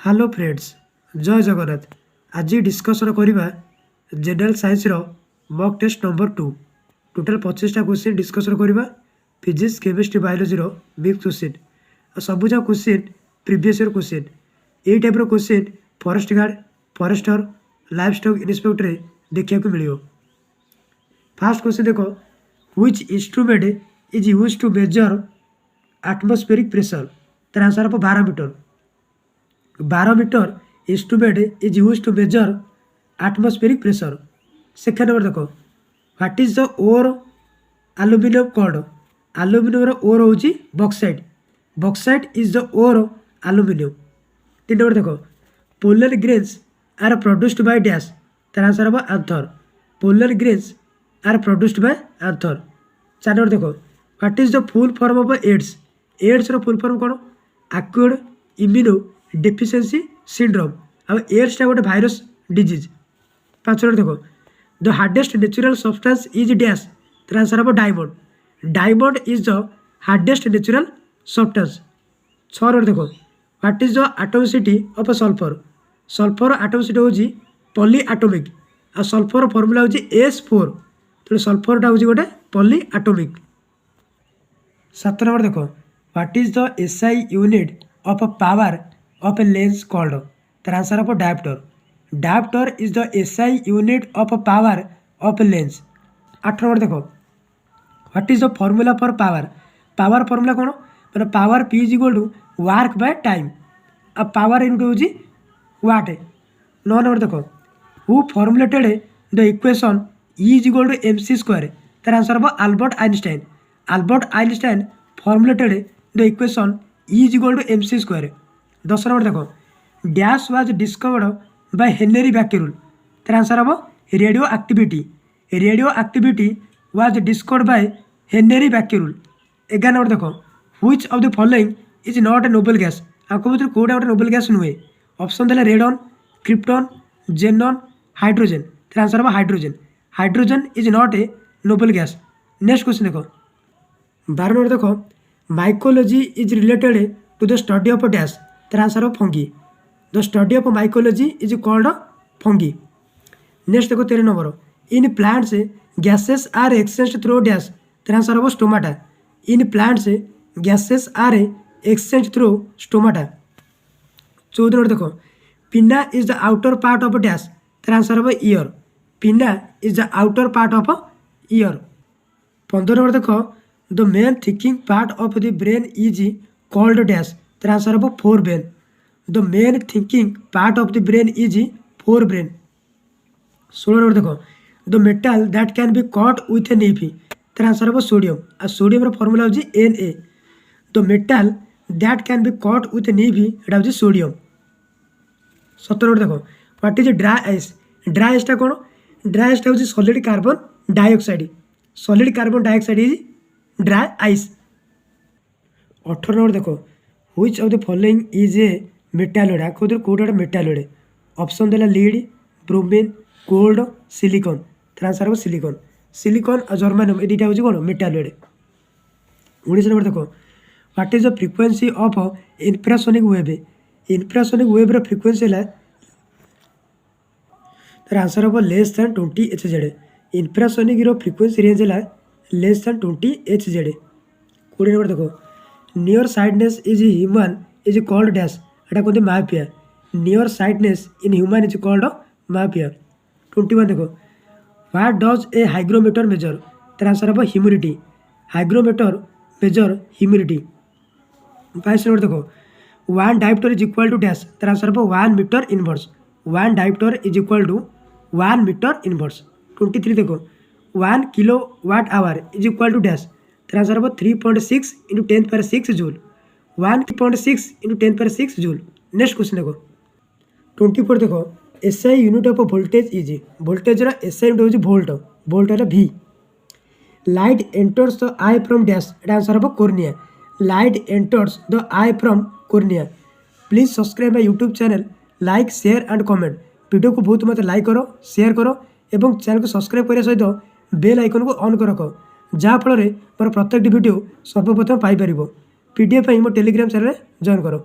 Hello friends, जय जगन्नाथ। आज discussion करवा general science mock test number 2। Total 25टा क्वेश्चन डिस्कसन करवा। Physics chemistry biology mix question और सबुजा क्वेश्चन प्रीवियस ईयर क्वेश्चन। यही type question forest guard, forester, livestock inspector देखा मिले। फास्ट क्वेश्चन देखो, which instrument is use to measure atmospheric pressure. तार answer हम 12 meter. 12 meter instrument is use to measure atmospheric pressure. Second number देखो, what is the ore aluminium called. Aluminium ore हूँ bauxite. Bauxite is the ore aluminium. 3 number देखो, pollen grains are produced by dash. तार answer हम anther. Pollen grains are produced by anther. 4 number देखो, what is the full form of AIDS. AIDS full form कौन? Acute immunodeficiency syndrome. अब एड्सटा गोटे virus disease. 5 number देखो, the hardest natural substance is dash. तर answer हम diamond. Diamond is the hardest natural substance. 6 number देखो, what is the atomicity of sulphur. Sulphur atomicity हूँ polyatomic और sulphur formula हूँ S4। तो सल्फरटा हूँ गोटे पॉली एटॉमिक। 7 नंबर देखो, what is the SI unit of power of a lens called. तर आंसर ऑफ dioptre. Dioptre is the SI unit of power of a lens. 8 number देखो, what is the formula for power. Power formula कौन? मैंने power P is equal to work by time. अब power unit हूँ watt. 9 number देखो, who formulated the equation E is equal to MC square. तर answer हम Albert Einstein. Albert Einstein formulated the equation E is equal to MC square. 10 number देखो, dash was discovered by Henri Becquerel. तर answer हम radioactivity. Radioactivity was discovered by Henri Becquerel. 11 number देखो, which of the following is not a noble gas. आपको भर कौटा गोटे noble gas नुहे। Option देला रेडन, क्रिप्टन, जेनन, हाइड्रोजेन। तर आंसर हम hydrogen. Hydrogen is not a noble gas. Next question देखो, 12 नंबर देखो, mycology is related to the study of dash. तर आंसर ऑफ fungi. The study of mycology is called fungi. Next देखो 13 number, in plants gases are exchange through dash. तर answer ऑफ stomata. In plants gases are exchange through stomata. 14 number देखो, pinna is the outer part of dash. तर answer ऑफ ear. Pinna is the outer part of ear. 15 number देखो, the main thinking part of the brain is called dash. तर answer ऑफ forebrain. The main thinking part of the brain is forebrain. 16 number देखो, the metal that can be cut with a knife. तर answer ऑफ sodium. आ sodium formula हूँ Na। The metal that can be cut with a knife एटा हूँ sodium. 17 number देखो, what is dry ice. Dry आइसटा कौन? ड्राई आइसटा हूँ solid carbon dioxide. Solid carbon dioxide is dry ice. 18 number देखो, which of the following is a metalloid. आपको कौटा गोटे मेटालोइड। ऑप्शन देला लीड, ब्रोमीन, गोल्ड, सिलिकॉन। तर आंसर हम सिलिकॉन। सिलिकॉन और जर्मानियम ये दुटा हूँ कौन? मेटालोइड। 19 नंबर देखो, what is the frequency of infrasonic wave. Infrasonic wave frequency है तर आंसर हम less than 20 Hz। Infrasonic frequency range है लेस दैन 20 Hz। 20 नंबर देखो, nearsightedness is human is called dash. एटा कहते myopia. Nearsightedness in human is called myopia. 21 देखो, what does a hygrometer measure. तर answer हम humidity. Hygrometer measure humidity. 22 number देखो, 1 dioptre is equal to dash. तर answer हम 1 metre inverse. 1 dioptre is equal to 1 metre inverse. 23 देखो, 1 kilowatt hour is equal to dash. तर answer हम 3.6 into 10⁶ joule. 1.6 into 10⁶ joule. Next question देखो, 24 देखो, SI unit of voltage is. Voltage SI unit हूँ volt. Volt है V। Light enters the eye from dash. एटा answer हम cornea. Light enters the eye from cornea. Please subscribe my YouTube channel. Like, share and comment. Video को बहुत मत like करो, share करो एवं चैनल को सब्सक्राइब करने सहित बेल आइकन को ऑन कर रख, जहाँफल मोर प्रत्येक वीडियो सर्वप्रथम पाइपर। PDF मो टेलीग्राम चैनल जॉइन करो।